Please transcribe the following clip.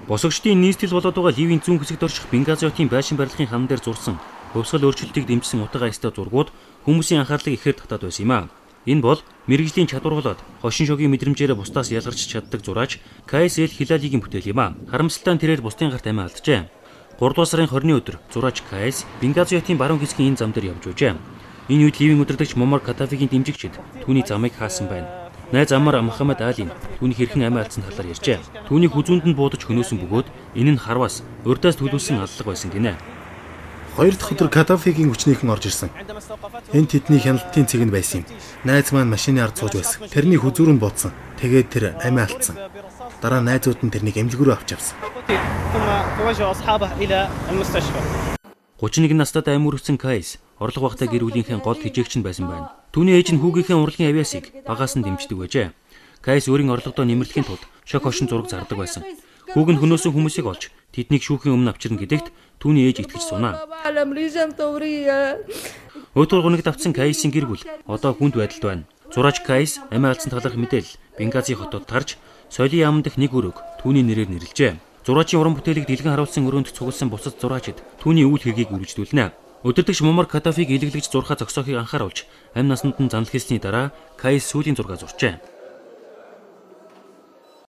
Босгочдын нийслэл болоод байгаа Ливийн зүүн хэсэгт орших Бенгази хотын байшин барилгын хан дээр зурсан хувьсгал өөрчлөлтийг дэмжсэн утга айстай зургууд хүмүүсийн анхаарлыг ихээр татаад байсан юм а. Энэ бол мэрэгжлийн чадваргалаад хошин шогийн мэдрэмжээр бусдаас ялгарч чаддаг зураач KSL Хилалигийн бүтээл юм а. Харамсалтай нь тэрээр бусдын гарт амиа алджээ. 3 дугаар сарын 20-ны өдөр зураач KS Бенгази хотын баруун хэсгийн энэ зам дээр явж байжээ. Энэ үед Ливийн удирдагч Муаммар Каддафигийн дэмжигчид түүний замыг хаасан байна. Найз Амар Мохаммед Алин түүний хэрхэн амиа алдсан талаар ярьжээ. Түүнийг хүзүүнд нь буудаж хөнөөсөн бөгөөд энэ нь харвас урдаас төлөвлөсөн аллага байсан гинэ. 2 дахь өдөр Каддафигийн хүчнийхэн орж ирсэн. Энд тэдний хяналтын цэгэнд байсан юм. Найз маань машины ард сууж байсан. Тэрний хүзүүр нь буудсан. Тэгээд тэр амиа алдсан. Дараа найзууд нь тэрнийг эмнэлгүүрөө авч явсан. 31 настай амир өргсөн KS орлого багтаа гэр бүлийнхээ гол хижээгч нь байсан байна. Түүний ээж нь хүүгийнхээ урлагийн авиасыг багаас нь дэмждэг байжээ. KS өөрийн орлогодоо нэмэрлэхийн тулд шок хошин зураг зардаг байсан. Хүүг нь хөнөөсөн хүмүүсийг олж тэднийг шүүхийн өмнө авчирна гэдэгт түүний ээж итгэж сунаа. Өдөр гоногт авсан KS-ийн гэр бүл одоо хүнд байдалд байна. Зураач KS амиа алдсан талаарх мэдээлэл Бенгази хотод тарж соёлын яам дэх нэг өрөөг түүний нэрээр нэрлэжээ. Зураачийн уран бүтээлийг дэлгэн харуулсан өрөөнд цугласан бусад зураачид түүний үйл хэргийг үргэлжлүүлнэ. Удирдагч Муаммар Каддафиг илэглэж зурхаа зогсоохыг анхааруулж амь насанд нь занал хийсний дараа KS сүүлийн зураг зурчээ.